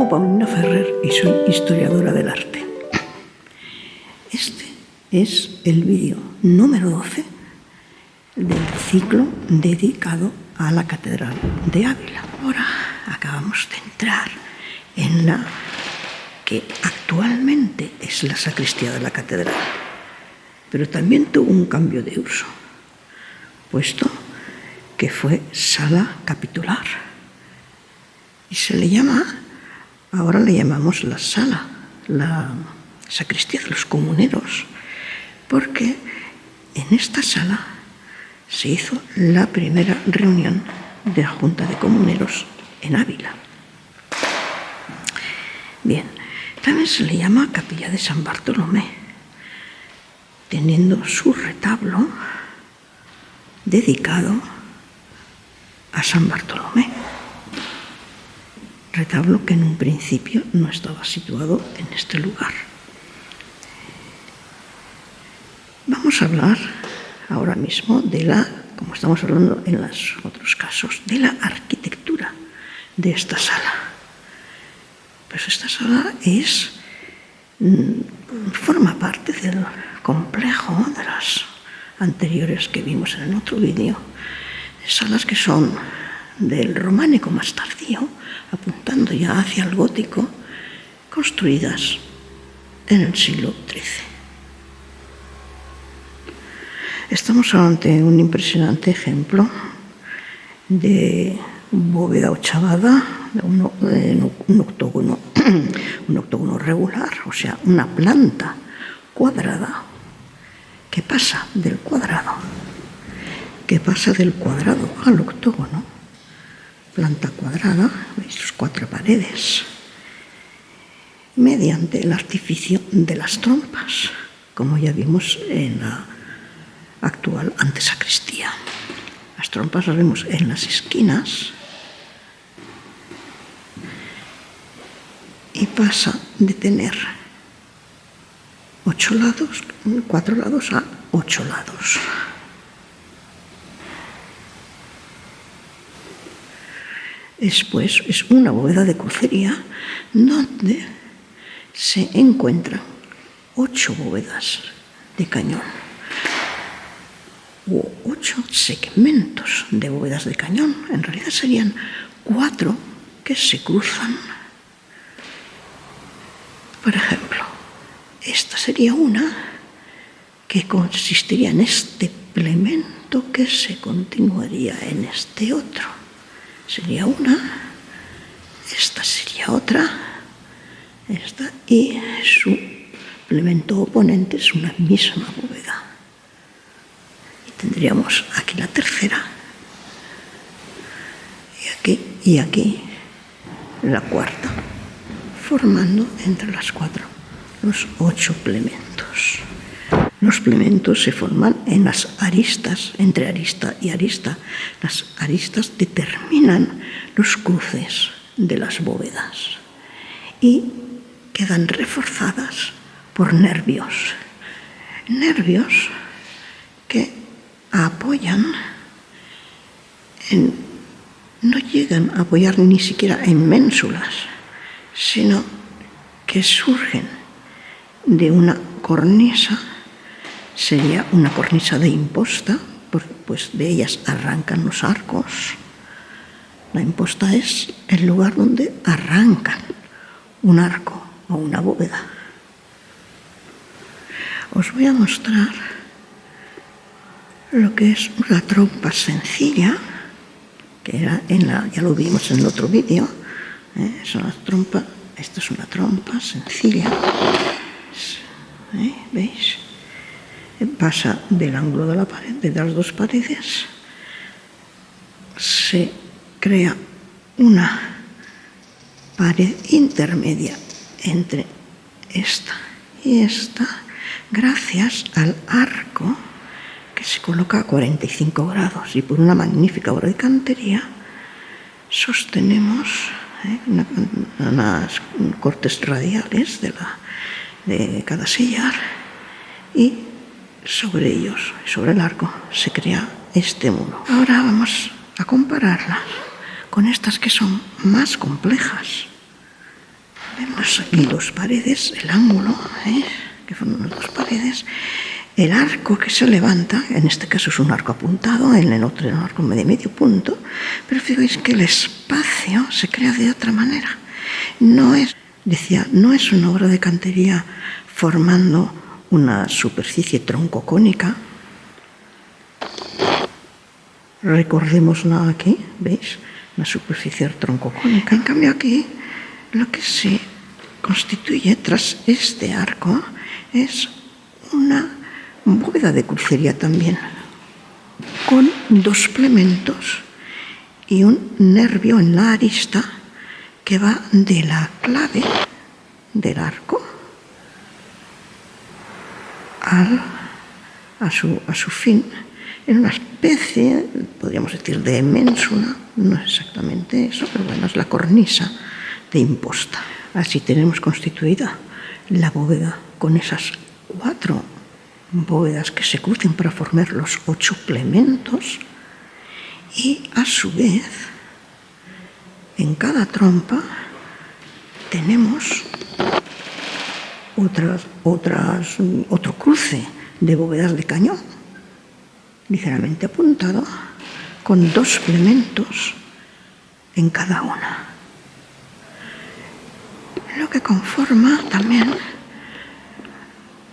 llamo Paulina Ferrer y soy historiadora del arte. Este es el vídeo número 12 del ciclo dedicado a la Catedral de Ávila. Ahora acabamos de entrar en la que actualmente es la sacristía de la catedral, pero también tuvo un cambio de uso, puesto que fue sala capitular. Y ahora le llamamos la sala, la sacristía de los comuneros, porque en esta sala se hizo la primera reunión de la Junta de Comuneros en Ávila. Bien, también se le llama Capilla de San Bartolomé, teniendo su retablo dedicado a San Bartolomé. Retablo que en un principio no estaba situado en este lugar. Vamos a hablar ahora mismo como estamos hablando en los otros casos, de la arquitectura de esta sala. Pues esta sala forma parte del complejo de las anteriores que vimos en el otro vídeo, salas que son del románico más tardío, apuntando ya hacia el gótico, construidas en el siglo XIII. Estamos ante un impresionante ejemplo de bóveda ochavada, un octógono regular, o sea, una planta cuadrada que pasa del cuadrado al octógono. Planta cuadrada, veis sus 4 paredes, mediante el artificio de las trompas, como ya vimos en la actual antesacristía. Las trompas las vemos en las esquinas y pasa de tener 4 lados a 8 lados. Después es una bóveda de crucería donde se encuentran 8 bóvedas de cañón u 8 segmentos de bóvedas de cañón. En realidad serían 4 que se cruzan. Por ejemplo, esta sería una que consistiría en este plemento que se continuaría en este otro. Sería una, esta sería otra, esta, y su elemento oponente es una misma bóveda. Y tendríamos aquí la tercera, y aquí la cuarta, formando entre las 4 los 8 plementos. Los plementos se forman en las aristas, entre arista y arista. Las aristas determinan los cruces de las bóvedas y quedan reforzadas por nervios. Nervios que apoyan, no llegan a apoyar ni siquiera en ménsulas, sino que surgen de una cornisa. Sería una cornisa de imposta, pues de ellas arrancan los arcos. La imposta es el lugar donde arrancan un arco o una bóveda. Os voy a mostrar lo que es una trompa sencilla, que era ya lo vimos en el otro vídeo. Esta es una trompa sencilla. ¿Veis? Pasa del ángulo de la pared, de las 2 paredes, se crea una pared intermedia entre esta y esta, gracias al arco que se coloca a 45 grados, y por una magnífica obra de cantería sostenemos unas cortes radiales de cada sillar, y sobre ellos, sobre el arco, se crea este muro. Ahora vamos a compararlas con estas que son más complejas. Vemos aquí dos paredes, el ángulo, que forman las dos paredes, el arco que se levanta, en este caso es un arco apuntado, en el otro es un arco de medio punto, pero fijáis que el espacio se crea de otra manera. No es una obra de cantería formando una superficie troncocónica. Recordémosla aquí, ¿veis? Una superficie troncocónica. En cambio aquí lo que se constituye tras este arco es una bóveda de crucería también, con dos plementos y un nervio en la arista que va de la clave del arco a su fin, en una especie, podríamos decir, de ménsula. No es exactamente eso, pero bueno, es la cornisa de imposta. Así tenemos constituida la bóveda con esas 4 bóvedas que se crucen para formar los 8 plementos, y a su vez en cada trompa tenemos otro cruce de bóvedas de cañón ligeramente apuntado con 2 plementos en cada una, lo que conforma también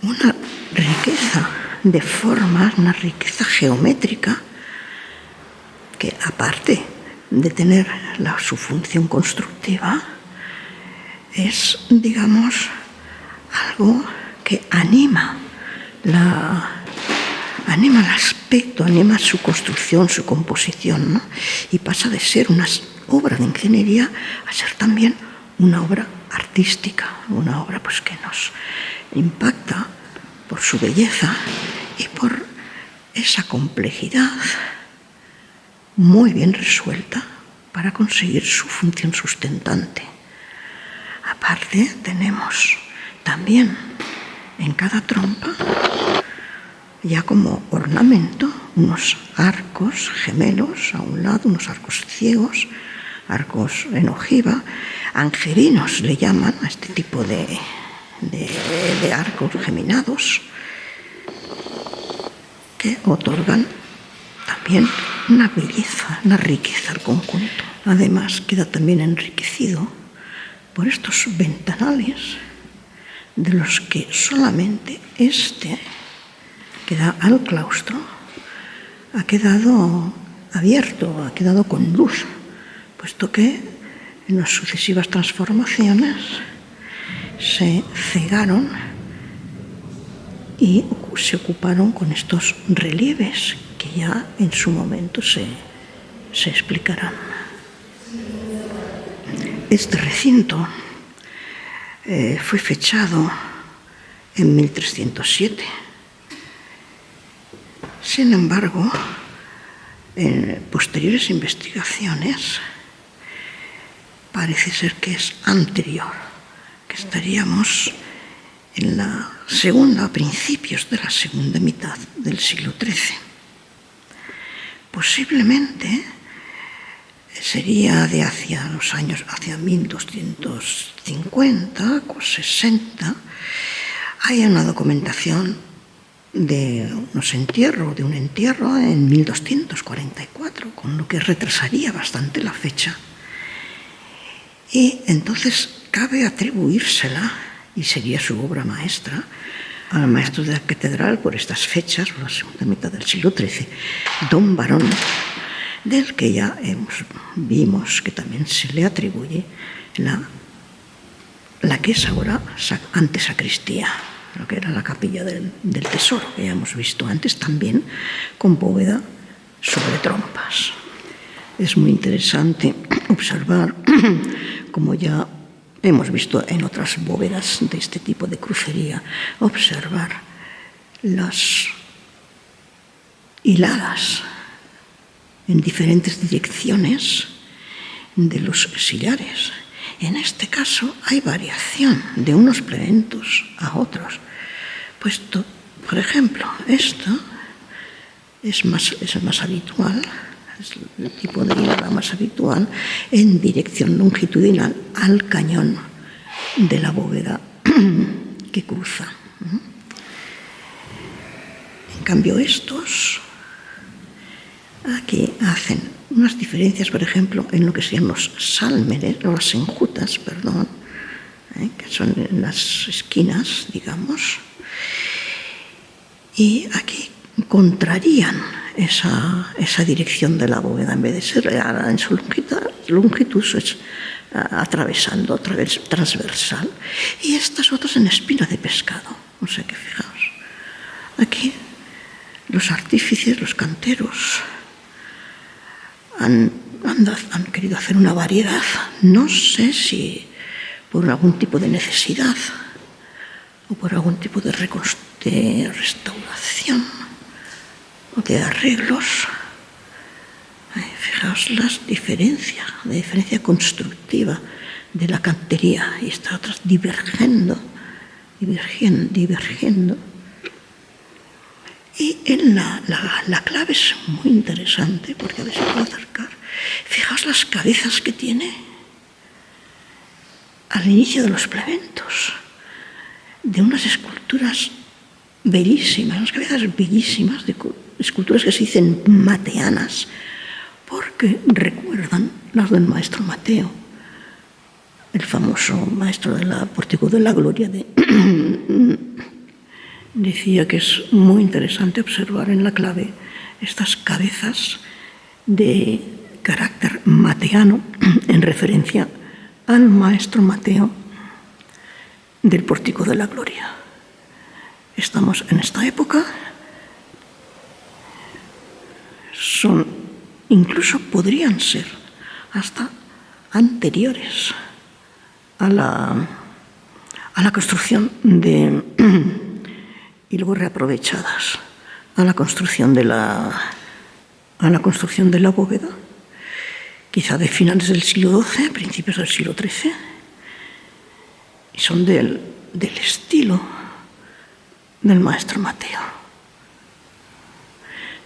una riqueza de formas, una riqueza geométrica que, aparte de tener su función constructiva, es, digamos, algo que anima el aspecto, anima su construcción, su composición, ¿no? Y pasa de ser una obra de ingeniería a ser también una obra artística, una obra pues que nos impacta por su belleza y por esa complejidad muy bien resuelta para conseguir su función sustentante. Aparte, tenemos también en cada trompa, ya como ornamento, unos arcos gemelos a un lado, unos arcos ciegos, arcos en ojiva, angelinos le llaman a este tipo de arcos geminados, que otorgan también una belleza, una riqueza al conjunto. Además, queda también enriquecido por estos ventanales, de los que solamente este, que da al claustro, ha quedado abierto, ha quedado con luz, puesto que en las sucesivas transformaciones se cegaron y se ocuparon con estos relieves que ya en su momento se explicarán. Este recinto fue fechado en 1307. Sin embargo, en posteriores investigaciones parece ser que es anterior, que estaríamos en a principios de la segunda mitad del siglo XIII. Posiblemente sería hacia 1250 o 60. Hay una documentación de un entierro en 1244, con lo que retrasaría bastante la fecha. Y entonces cabe atribuírsela, y sería su obra maestra, al maestro de la catedral por estas fechas, por la segunda mitad del siglo XIII, don Barón, del que ya vimos que también se le atribuye la que es ahora antesacristía, lo que era la capilla del tesoro, que ya hemos visto antes, también con bóveda sobre trompas. Es muy interesante observar, como ya hemos visto en otras bóvedas de este tipo de crucería, observar las hiladas en diferentes direcciones de los sillares. En este caso hay variación de unos plementos a otros, puesto, por ejemplo, esto es más habitual, es el tipo de hilada más habitual en dirección longitudinal al cañón de la bóveda que cruza. En cambio, estos aquí hacen unas diferencias, por ejemplo, en lo que se llaman los sálmeres, o las enjutas, perdón, que son en las esquinas, digamos, y aquí contrarían esa dirección de la bóveda. En vez de ser en su longitud es atravesando, transversal, y estas otras en espina de pescado. O sea que fijaos, aquí los artífices, los canteros, han querido hacer una variedad, no sé si por algún tipo de necesidad o por algún tipo de restauración o de arreglos. Fijaos la diferencia constructiva de la cantería, y estas otras divergiendo. Y en la clave es muy interesante, porque a ver si puedo acercar. Fijaos las cabezas que tiene al inicio de los plebentos, de unas esculturas bellísimas, unas cabezas bellísimas, de esculturas que se dicen mateanas, porque recuerdan las del maestro Mateo, el famoso maestro del Pórtico de la Gloria. Decía que es muy interesante observar en la clave estas cabezas de carácter mateano en referencia al maestro Mateo del Pórtico de la Gloria. Estamos en esta época, incluso podrían ser hasta anteriores a la construcción y luego reaprovechadas a la construcción de la bóveda, quizá de finales del siglo XII, principios del siglo XIII, y son del estilo del maestro Mateo.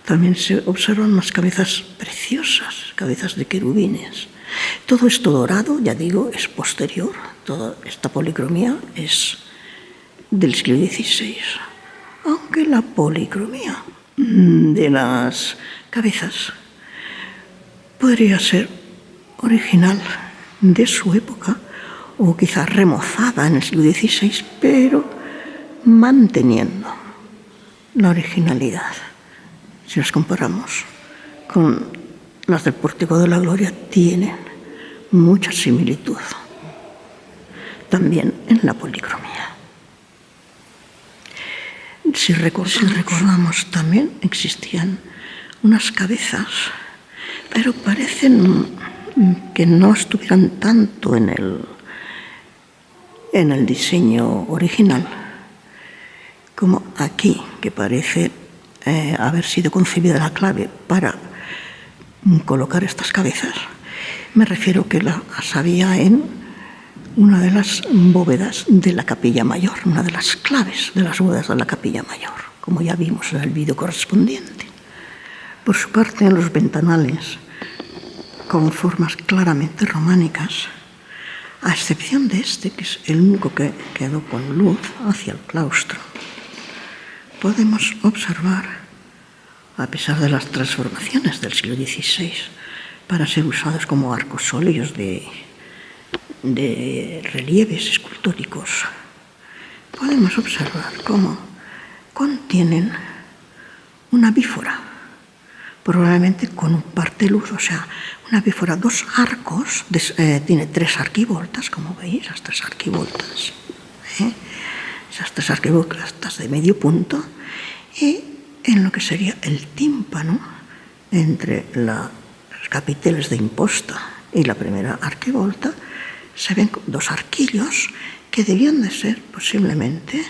También se observan unas cabezas preciosas, cabezas de querubines. Todo esto dorado, ya digo, es posterior. Toda esta policromía es del siglo XVI. Aunque la policromía de las cabezas podría ser original de su época, o quizá remozada en el siglo XVI, pero manteniendo la originalidad. Si las comparamos con las del Pórtico de la Gloria, tienen mucha similitud también en la policromía. Si recordamos, también existían unas cabezas, pero parecen que no estuvieran tanto en el diseño original como aquí, que parece haber sido concebida la clave para colocar estas cabezas. Me refiero que las había en una de las bóvedas de la capilla mayor, una de las claves de las bóvedas de la capilla mayor, como ya vimos en el vídeo correspondiente. Por su parte, en los ventanales, con formas claramente románicas, a excepción de este, que es el único que quedó con luz hacia el claustro, podemos observar, a pesar de las transformaciones del siglo XVI, para ser usados como arcosolios de relieves escultóricos, podemos observar cómo contienen una bífora, probablemente con un parteluz, o sea, una bífora, dos arcos, tiene 3 arquivoltas, como veis, las 3 arquivoltas, esas 3 arquivoltas de medio punto, y en lo que sería el tímpano, entre los capiteles de imposta y la primera arquivolta, se ven 2 arquillos que debían de ser posiblemente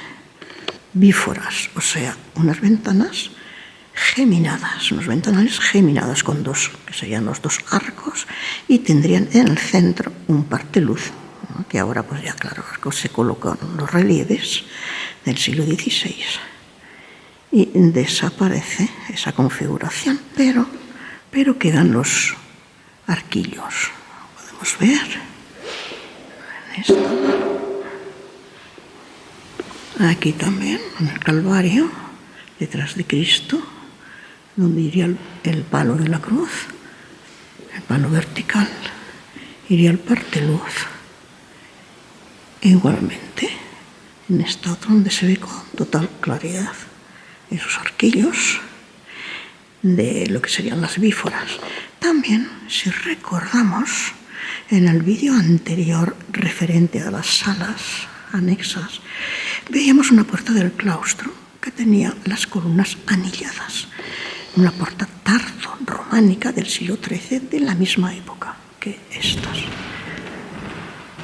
bíforas, o sea, unas ventanas geminadas, unos ventanales geminados con 2, que serían los 2 arcos, y tendrían en el centro un parteluz, ¿no? Que ahora, pues ya claro, se colocan los relieves del siglo XVI y desaparece esa configuración, pero quedan los arquillos. Podemos ver en esto Aquí también, en el Calvario, detrás de Cristo, donde iría el palo de la cruz, el palo vertical, iría el parteluz. Igualmente, en esta otra donde se ve con total claridad esos arquillos de lo que serían las bíforas. También, si recordamos, en el vídeo anterior referente a las salas anexas, veíamos una puerta del claustro que tenía las columnas anilladas. Una puerta tardo-románica del siglo XIII, de la misma época que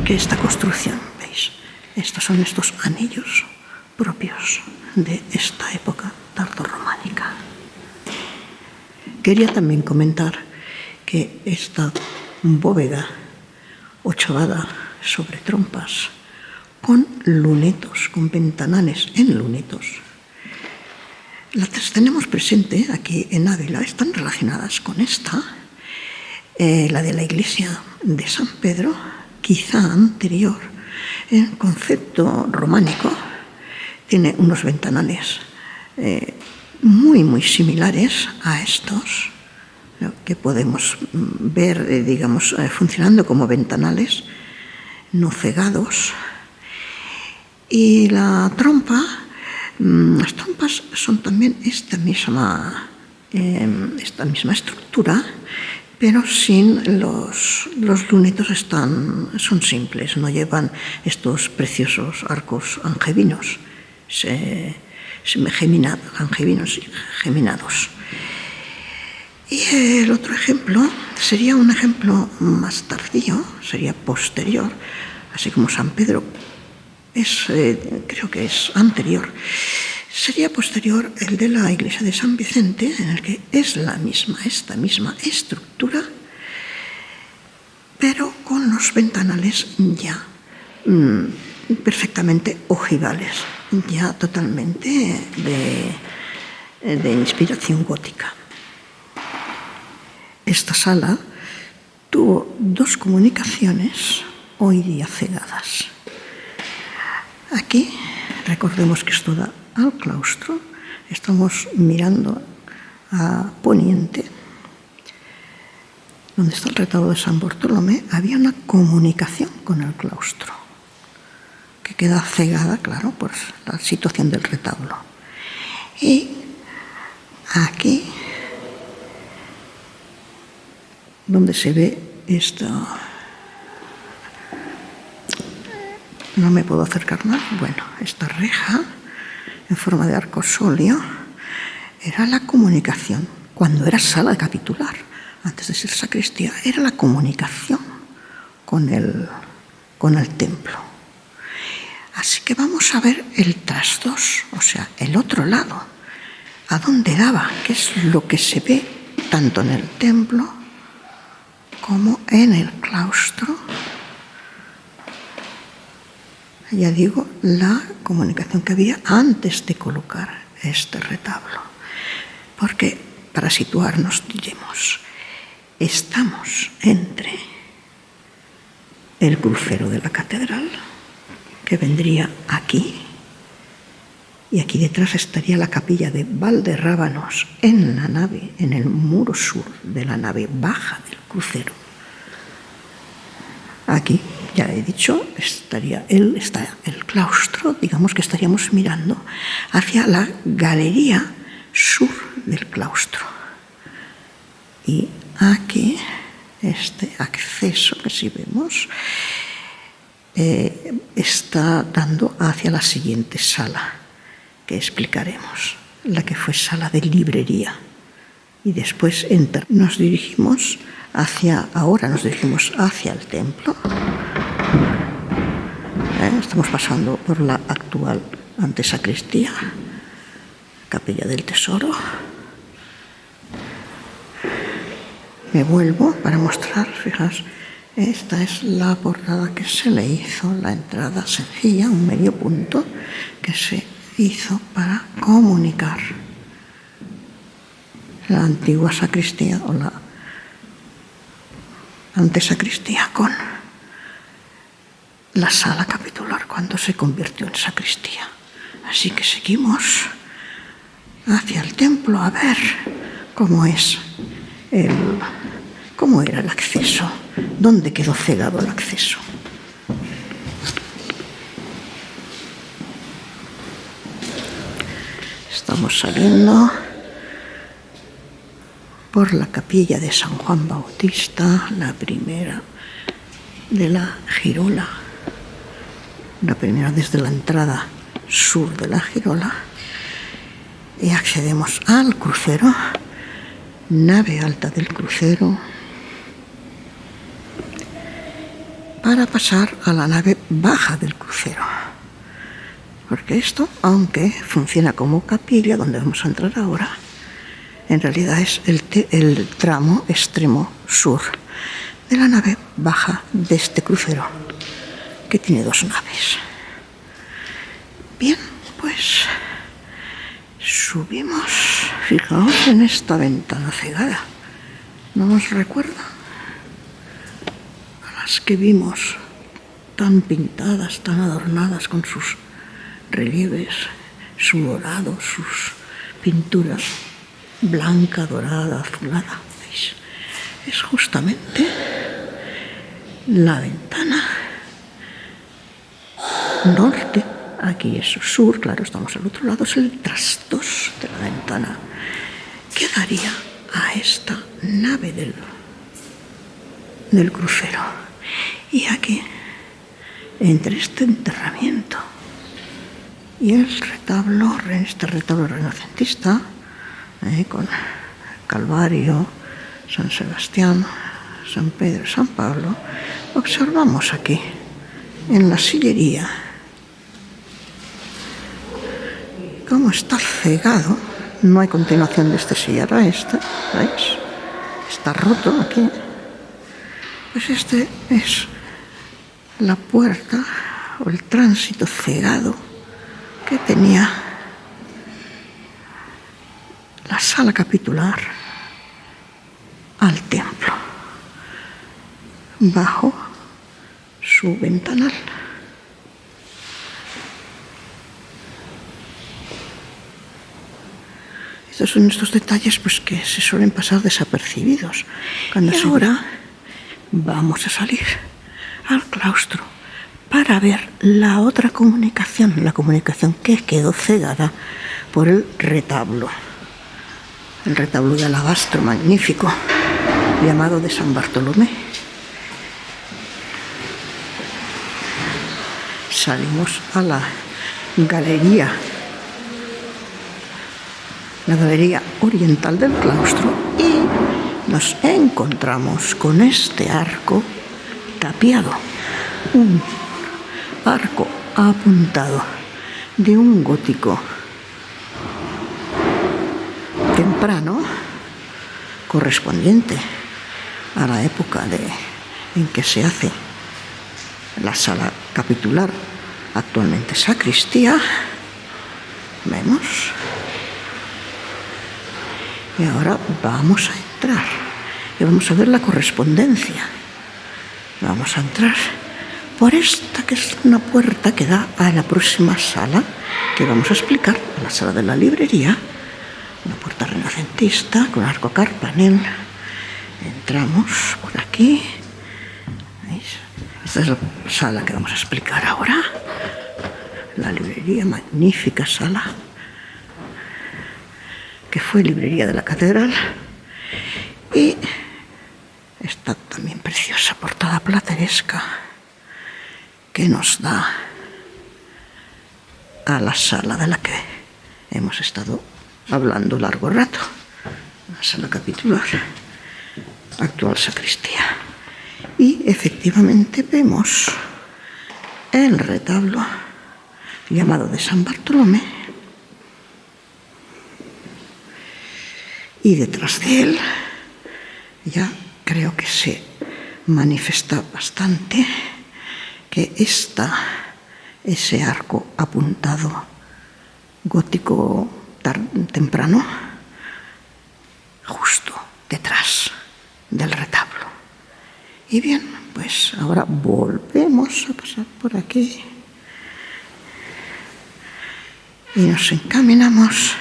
esta construcción, ¿veis? Estos son estos anillos propios de esta época tardo-románica. Quería también comentar que esta bóveda ochavada sobre trompas, con lunetos, con ventanales en lunetos, las tenemos presente aquí en Ávila, están relacionadas con esta, la de la iglesia de San Pedro, quizá anterior, en concepto románico, tiene unos ventanales muy, muy similares a estos, que podemos ver, digamos, funcionando como ventanales no cegados. Y la trompa, las trompas son también esta misma estructura, pero sin los lunetos, son simples, no llevan estos preciosos arcos angevinos, angevinos y geminados. Y el otro ejemplo sería un ejemplo más tardío, sería posterior, así como San Pedro creo que es anterior. Sería posterior el de la iglesia de San Vicente, en el que es esta misma estructura, pero con los ventanales ya perfectamente ojivales, ya totalmente de inspiración gótica. Esta sala tuvo dos comunicaciones hoy día cegadas. Aquí, recordemos que esto da al claustro, estamos mirando a poniente, donde está el retablo de San Bartolomé, había una comunicación con el claustro, que queda cegada, claro, por la situación del retablo. Y aquí, donde se ve esto, no me puedo acercar más, bueno, esta reja en forma de arcosolio era la comunicación, cuando era sala capitular, antes de ser sacristía, era la comunicación con el templo. Así que vamos a ver el trasdos, o sea, el otro lado, a dónde daba, qué es lo que se ve tanto en el templo como en el claustro. Ya digo, la comunicación que había antes de colocar este retablo. Porque, para situarnos, diremos, estamos entre el crucero de la catedral, que vendría aquí, y aquí detrás estaría la capilla de Valderrábanos en la nave, en el muro sur de la nave baja del crucero. Aquí, ya he dicho, está el claustro, digamos que estaríamos mirando hacia la galería sur del claustro. Y aquí, este acceso que sí vemos, está dando hacia la siguiente sala, que explicaremos, la que fue sala de librería. Y después nos dirigimos hacia el templo. Estamos pasando por la actual antesacristía, capilla del tesoro. Me vuelvo para mostrar, fijaos, esta es la portada que se le hizo, la entrada sencilla, un medio punto, que se hizo para comunicar la antigua sacristía o la antesacristía con la sala capitular cuando se convirtió en sacristía. Así que seguimos hacia el templo a ver cómo era el acceso, dónde quedó cegado el acceso. Estamos saliendo por la capilla de San Juan Bautista, la primera de la Girola, la primera desde la entrada sur de la Girola, y accedemos al crucero, nave alta del crucero, para pasar a la nave baja del crucero. Porque esto, aunque funciona como capilla, donde vamos a entrar ahora, en realidad es el tramo extremo sur de la nave baja de este crucero, que tiene 2 naves. Bien, pues subimos. Fijaos en esta ventana cegada. ¿No nos recuerda a las que vimos tan pintadas, tan adornadas con sus relieves, su dorado, sus pinturas blanca, dorada, azulada? ¿Veis? Es justamente la ventana norte. Aquí es sur, claro, estamos al otro lado, es el trastos de la ventana que daría a esta nave del crucero. Y aquí, entre este enterramiento y el retablo, este retablo renacentista, con Calvario, San Sebastián, San Pedro y San Pablo, observamos aquí, en la sillería, cómo está cegado. No hay continuación de este sillar a este, ¿veis? Está roto aquí. Pues este es la puerta o el tránsito cegado que tenía la sala capitular al templo, bajo su ventanal. Estos son estos detalles pues, que se suelen pasar desapercibidos. Y ahora vamos a salir al claustro para ver la otra comunicación, la comunicación que quedó cegada por el retablo de alabastro magnífico llamado de San Bartolomé. Salimos a la galería oriental del claustro y nos encontramos con este arco tapiado, un arco apuntado de un gótico temprano, correspondiente a la época en que se hace la sala capitular, actualmente sacristía. Vemos. Y ahora vamos a entrar y vamos a ver la correspondencia. Vamos a entrar por esta, que es una puerta que da a la próxima sala que vamos a explicar, a la sala de la librería, una puerta renacentista con arco carpanel. Entramos por aquí. ¿Veis? Esta es la sala que vamos a explicar ahora. La librería, magnífica sala, que fue librería de la catedral, y esta también preciosa portada plateresca que nos da a la sala de la que hemos estado hablando largo rato, la sala capitular, actual sacristía. Y efectivamente vemos el retablo llamado de San Bartolomé, y detrás de él ya creo que se manifiesta bastante que ese arco apuntado gótico temprano, justo detrás del retablo. Y bien, pues ahora volvemos a pasar por aquí Y nos encaminamos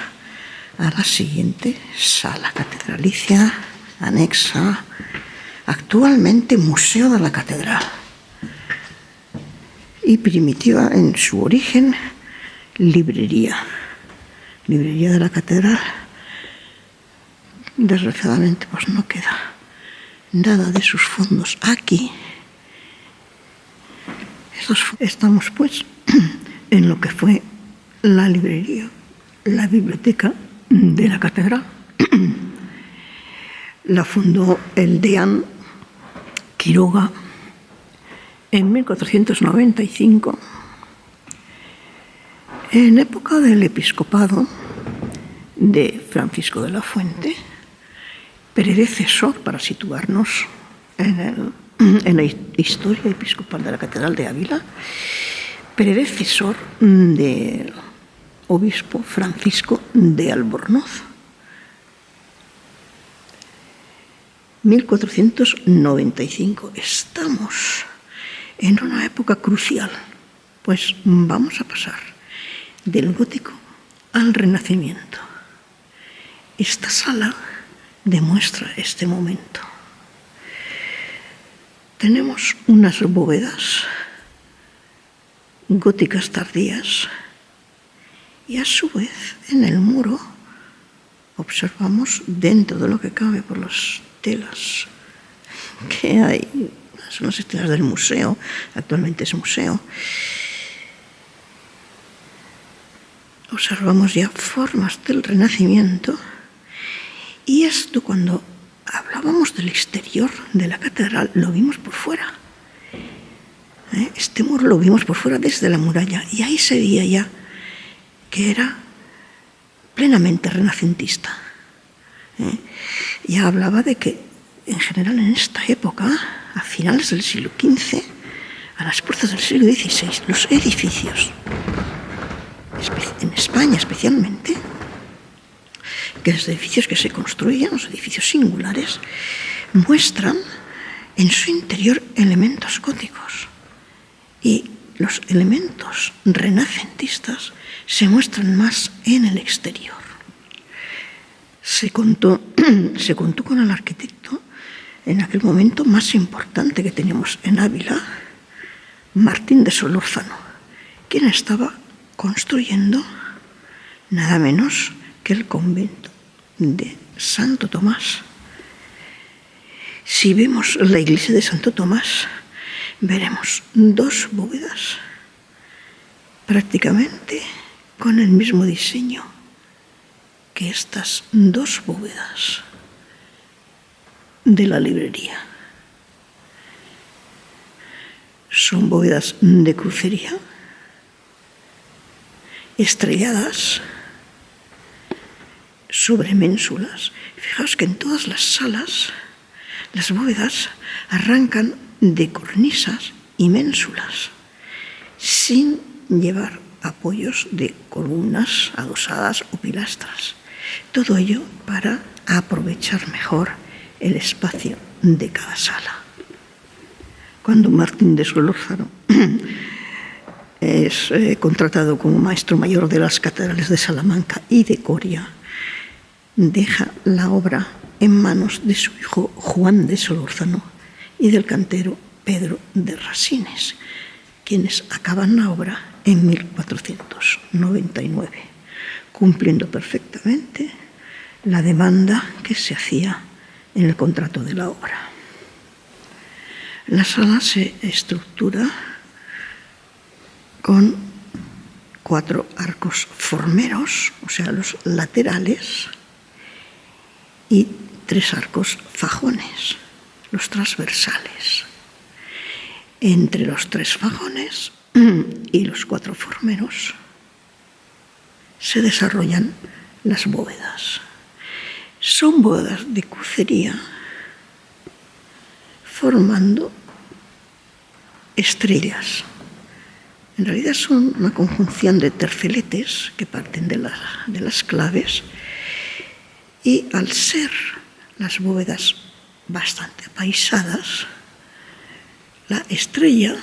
a la siguiente sala catedralicia, anexa, actualmente Museo de la Catedral. Y primitiva en su origen, librería. Librería de la Catedral. Desgraciadamente, pues no queda nada de sus fondos aquí. Estamos, pues, en lo que fue la librería, la biblioteca de la Catedral. La fundó el deán Quiroga en 1495, en época del episcopado de Francisco de la Fuente, predecesor, para situarnos en la historia episcopal de la Catedral de Ávila, predecesor del obispo Francisco de Albornoz. 1495. Estamos en una época crucial, pues vamos a pasar del gótico al renacimiento. Esta sala demuestra este momento. Tenemos unas bóvedas góticas tardías y a su vez en el muro observamos, dentro de lo que cabe por las telas que hay, son las telas del museo, actualmente es museo, observamos ya formas del Renacimiento. Y esto, cuando hablábamos del exterior de la catedral, lo vimos por fuera. Este muro lo vimos por fuera desde la muralla y ahí se veía ya que era plenamente renacentista. Ya hablaba de que, en general, en esta época, a finales del siglo XV, a las puertas del siglo XVI, los edificios, en España especialmente, que los edificios que se construyen, los edificios singulares, muestran en su interior elementos góticos. Y los elementos renacentistas se muestran más en el exterior. Se contó con el arquitecto en aquel momento más importante que teníamos en Ávila, Martín de Solórzano, quien estaba construyendo nada menos que el convento de Santo Tomás. Si vemos la iglesia de Santo Tomás, veremos dos bóvedas prácticamente con el mismo diseño que estas dos bóvedas de la librería. Son bóvedas de crucería, estrelladas sobre ménsulas. Fijaos que en todas las salas las bóvedas arrancan de cornisas y ménsulas, sin llevar apoyos de columnas adosadas o pilastras. Todo ello para aprovechar mejor el espacio de cada sala. Cuando Martín de Solórzano es contratado como maestro mayor de las catedrales de Salamanca y de Coria, deja la obra en manos de su hijo Juan de Solórzano y del cantero Pedro de Rasines, quienes acaban la obra en 1499, cumpliendo perfectamente la demanda que se hacía en el contrato de la obra. La sala se estructura con 4 arcos formeros, o sea, los laterales, y 3 arcos fajones, los transversales. Entre los 3 fajones y los 4 formeros se desarrollan las bóvedas. Son bóvedas de crucería formando estrellas. En realidad son una conjunción de terceletes que parten de las claves, y al ser las bóvedas bastante apaisadas, la estrella,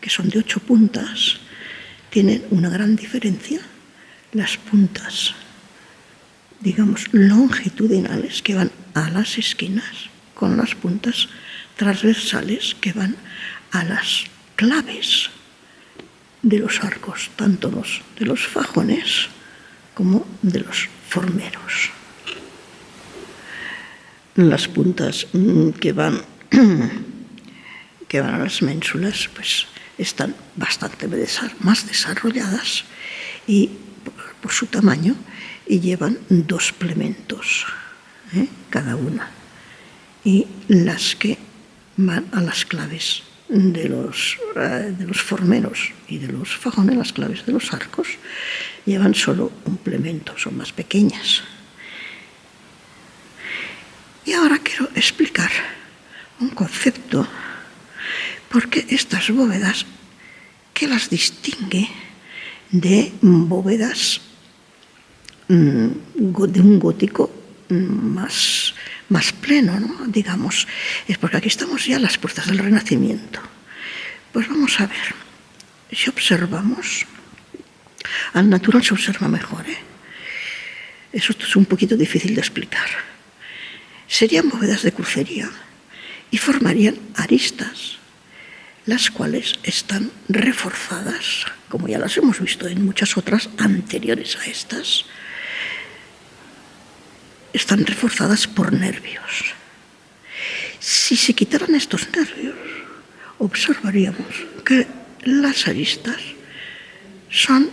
que son de 8 puntas, tienen una gran diferencia. las puntas, digamos, longitudinales que van a las esquinas, con las puntas transversales que van a las claves de los arcos, tanto los de los fajones como de los formeros. Las puntas que van a las ménsulas pues están bastante más desarrolladas y por su tamaño, y llevan 2 plementos, cada una. Y las que van a las claves de los formeros y de los fajones, las claves de los arcos, llevan solo un plemento, son más pequeñas. Y ahora quiero explicar un concepto, porque estas bóvedas, ¿qué las distingue de bóvedas de un gótico más pleno, ¿no? Digamos, es porque aquí estamos ya a las puertas del Renacimiento. Pues vamos a ver, si observamos, al natural se observa mejor, Eso es un poquito difícil de explicar. Serían bóvedas de crucería y formarían aristas, las cuales están reforzadas, como ya las hemos visto en muchas otras anteriores a estas, están reforzadas por nervios. Si se quitaran estos nervios, observaríamos que las aristas son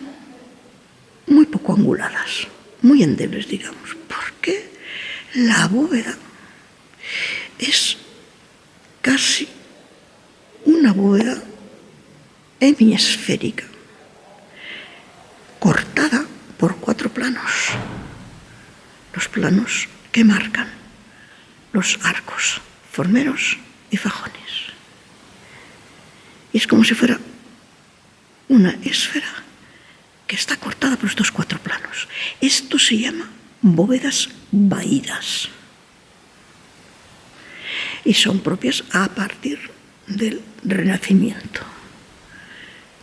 muy poco anguladas, muy endebles, digamos, porque la bóveda es casi una bóveda hemisférica, cortada por 4 planos, los planos que marcan los arcos formeros y fajones. Y es como si fuera una esfera que está cortada por estos 4 planos. Esto se llama bóvedas vaídas y son propias a partir del Renacimiento.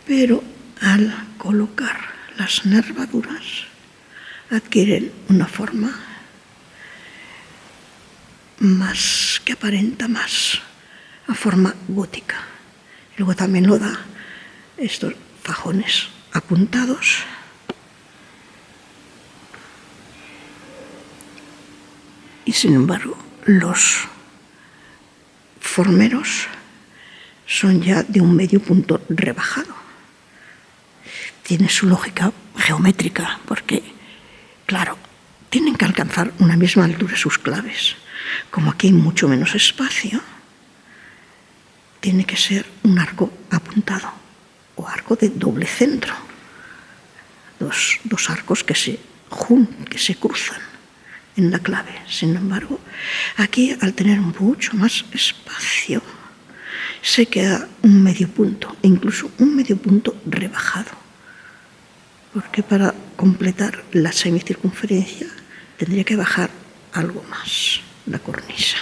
Pero al colocar las nervaduras adquieren una forma más que aparenta más a forma gótica. Luego también lo da estos fajones apuntados y sin embargo los formeros son ya de un medio punto rebajado. Tiene su lógica geométrica porque, claro, tienen que alcanzar una misma altura sus claves. Como aquí hay mucho menos espacio, tiene que ser un arco apuntado o arco de doble centro. Dos arcos que se cruzan en la clave. Sin embargo, aquí, al tener mucho más espacio, se queda un medio punto, e incluso un medio punto rebajado. Porque para completar la semicircunferencia tendría que bajar algo más la cornisa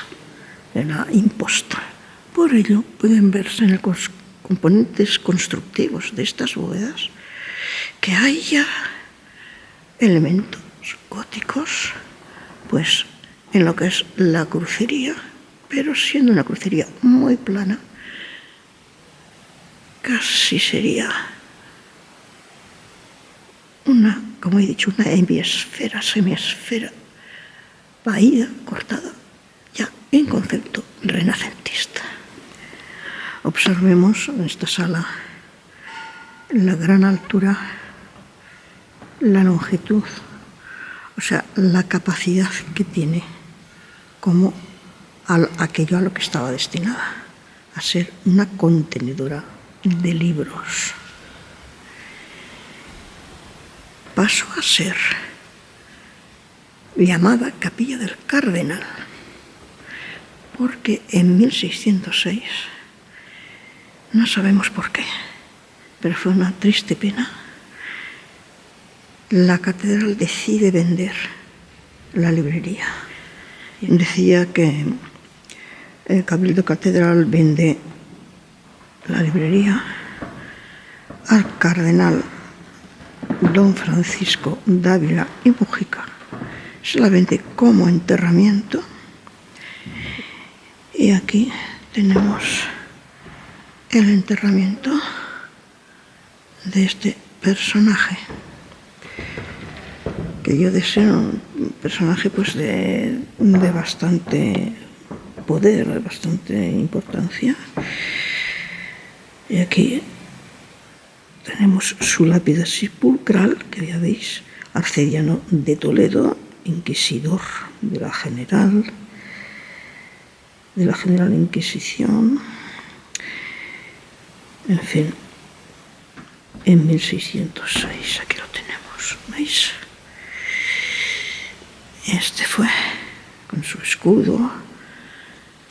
de la imposta. Por ello pueden verse en los componentes constructivos de estas bóvedas que hay ya elementos góticos, pues en lo que es la crucería, pero siendo una crucería muy plana, casi sería una, como he dicho, una hemisfera, semiesfera, vaída, cortada, ya en concepto renacentista. Observemos en esta sala la gran altura, la longitud, o sea, la capacidad que tiene como aquello a lo que estaba destinada, a ser una contenedora de libros. Pasó a ser llamada Capilla del Cardenal, porque en 1606, no sabemos por qué, pero fue una triste pena, la catedral decide vender la librería. Decía que el Cabildo Catedral vende la librería, al cardenal don Francisco Dávila y Mujica, solamente como enterramiento. Y aquí tenemos el enterramiento de este personaje, que yo deseo un personaje pues de bastante poder, de bastante importancia. Y aquí tenemos su lápida sepulcral, que ya veis, Arcediano de Toledo, inquisidor de la General Inquisición, en fin, en 1606, aquí lo tenemos, ¿veis? Este fue con su escudo,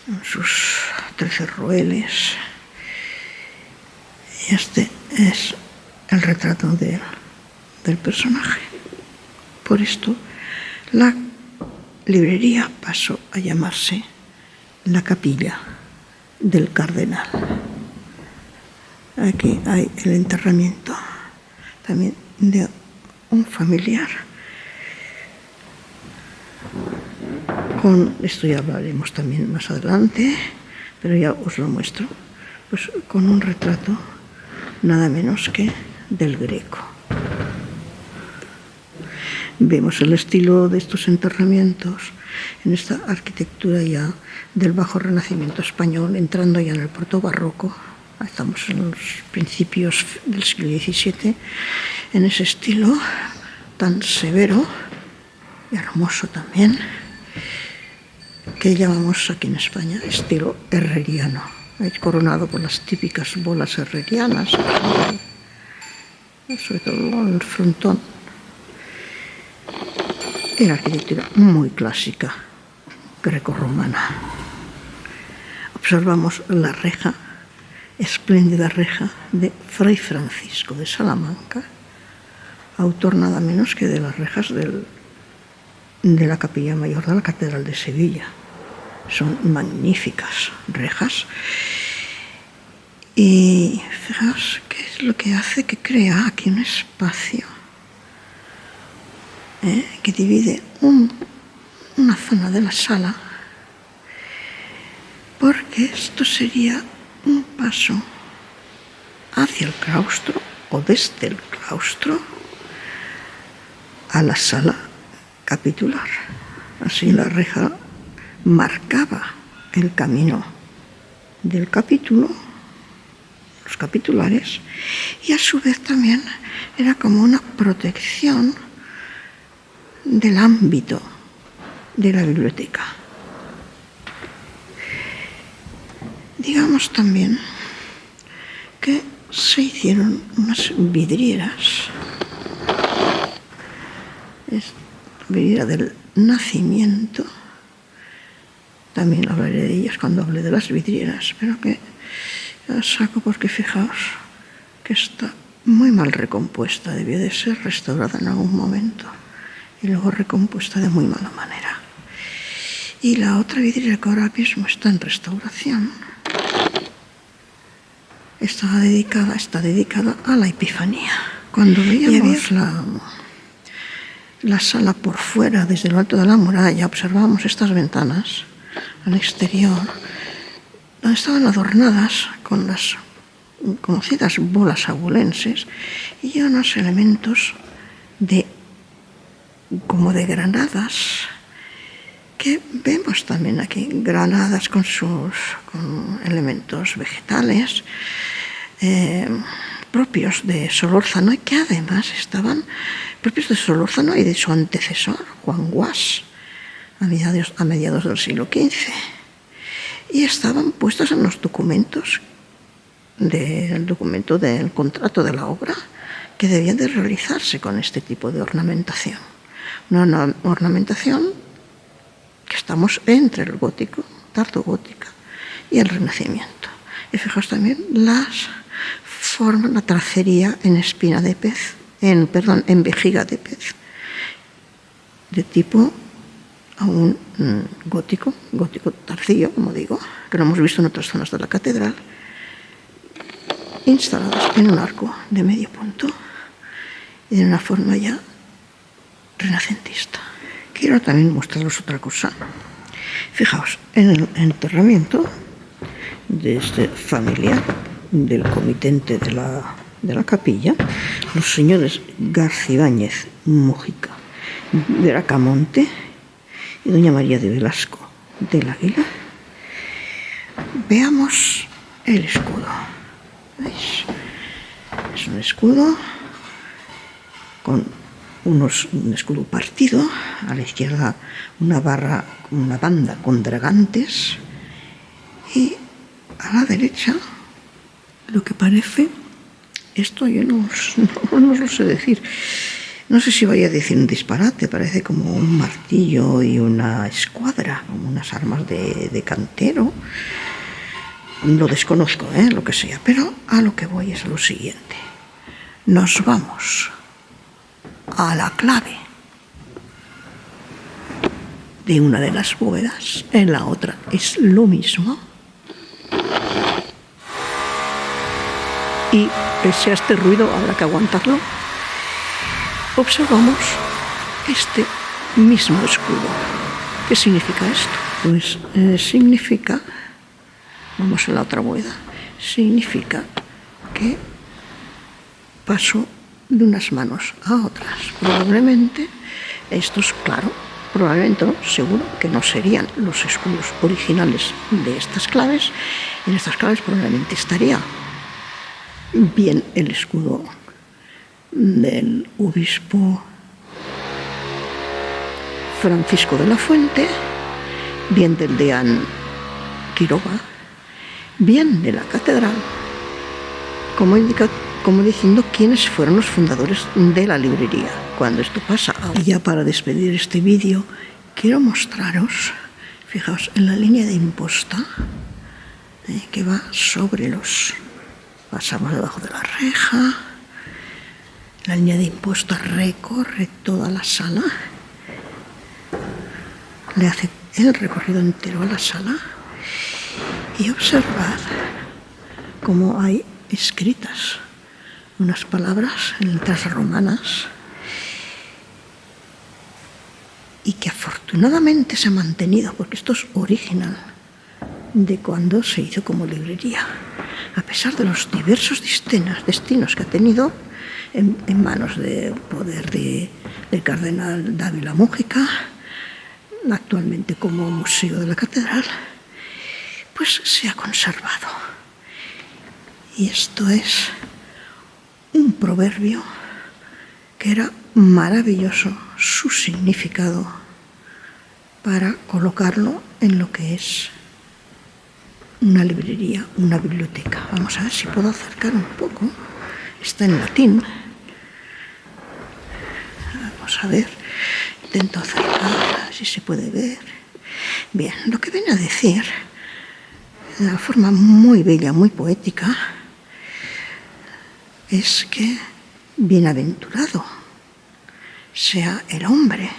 con sus 13 roeles. Y este es el retrato del personaje. Por esto, la librería pasó a llamarse La Capilla del Cardenal. Aquí hay el enterramiento también de un familiar. Con esto ya hablaremos también más adelante, pero ya os lo muestro, pues con un retrato nada menos que del Greco. Vemos el estilo de estos enterramientos en esta arquitectura ya del bajo renacimiento español, entrando ya en el protobarroco. Estamos en los principios del siglo XVII, en ese estilo tan severo y hermoso también, que llamamos aquí en España estilo herreriano, coronado por las típicas bolas herrerianas, sobre todo en el frontón. Y la arquitectura muy clásica, grecorromana. Observamos la reja, espléndida reja de Fray Francisco de Salamanca, autor nada menos que de las rejas de la capilla mayor de la Catedral de Sevilla. Son magníficas rejas. Y fijaos qué es lo que hace, que crea aquí un espacio que divide una zona de la sala, porque esto sería un paso hacia el claustro o desde el claustro a la sala capitular. Así la reja marcaba el camino del capítulo, los capitulares, y a su vez también era como una protección del ámbito de la biblioteca. Digamos también que se hicieron unas vidrieras, vidriera del Nacimiento, también hablaré de ellas cuando hable de las vidrieras, pero que saco porque fijaos que está muy mal recompuesta, debió de ser restaurada en algún momento y luego recompuesta de muy mala manera. Y la otra vidriera que ahora mismo está en restauración está dedicada a la Epifanía. Cuando veíamos la sala por fuera, desde lo alto de la muralla, observábamos estas ventanas al exterior, donde estaban adornadas con las conocidas bolas abulenses y unos elementos como de granadas, que vemos también aquí, granadas con elementos vegetales propios de Solórzano, y que además estaban propios de Solórzano y de su antecesor, Juan Guas, a mediados del siglo XV. Y estaban puestos en los documentos del contrato de la obra, que debían de realizarse con este tipo de ornamentación. Una ornamentación que estamos entre el gótico, tardogótica, y el Renacimiento. Y fijaos también la tracería en espina de pez, en vejiga de pez, de tipo aún gótico tardío, como digo, que lo hemos visto en otras zonas de la catedral, instalados en un arco de medio punto y de una forma ya renacentista. Quiero también mostraros otra cosa. Fijaos, en el enterramiento de este familiar del comitente de la capilla, los señores Garcibáñez Mújica de Bracamonte y doña María de Velasco del Águila, veamos el escudo. ¿Veis? Es un escudo con un escudo partido, a la izquierda una banda con dragantes, y a la derecha lo que parece, esto yo no os lo sé decir, no sé si vaya a decir un disparate, parece como un martillo y una escuadra, como unas armas de cantero. Lo desconozco, lo que sea, pero a lo que voy es a lo siguiente. Nos vamos a la clave de una de las bóvedas, en la otra es lo mismo. Y pese a este ruido habrá que aguantarlo. Observamos este mismo escudo. ¿Qué significa esto? Pues significa, vamos a la otra bóveda, significa que pasó de unas manos a otras. Probablemente estos, claro, probablemente no, seguro que no serían los escudos originales de estas claves. En estas claves probablemente estaría bien el escudo del obispo Francisco de la Fuente, bien del deán Quiroga, bien de la catedral, como diciendo quiénes fueron los fundadores de la librería. Cuando esto pasa, y ya para despedir este vídeo, quiero mostraros, fijaos, en la línea de imposta que va sobre los... Pasamos debajo de la reja, la línea de imposta recorre toda la sala, le hace el recorrido entero a la sala, y observad cómo hay escritas unas palabras en letras romanas y que afortunadamente se ha mantenido, porque esto es original de cuando se hizo como librería, a pesar de los diversos destinos que ha tenido en manos de poder del cardenal Dávila Mújica, actualmente como museo de la catedral, pues se ha conservado. Y esto es un proverbio que era maravilloso su significado para colocarlo en lo que es una librería, una biblioteca. Vamos a ver si puedo acercar un poco. Está en latín. Vamos a ver. Intento acercar, si se puede ver. Bien, lo que viene a decir, de una forma muy bella, muy poética, es que bienaventurado sea el hombre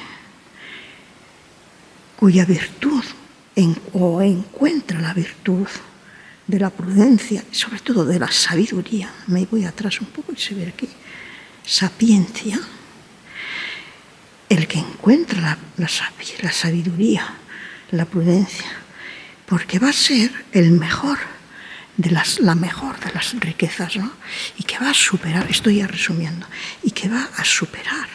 cuya virtud o encuentra la virtud de la prudencia y sobre todo de la sabiduría. Me voy atrás un poco y se ve aquí. Sapiencia. El que encuentra la sabiduría, la prudencia, porque va a ser el mejor la mejor de las riquezas, ¿no? Y que va a superar, estoy ya resumiendo, y que va a superar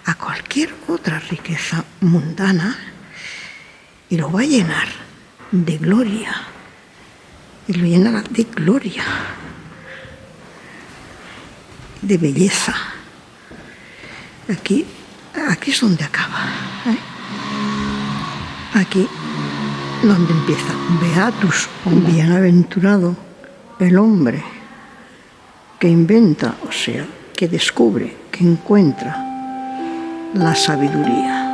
a cualquier otra riqueza mundana y lo va a llenar de gloria, y lo llenará de gloria, de belleza. Aquí es donde acaba, ¿eh? Aquí donde empieza. Beatus, bienaventurado el hombre que inventa, o sea, que descubre, que encuentra la sabiduría.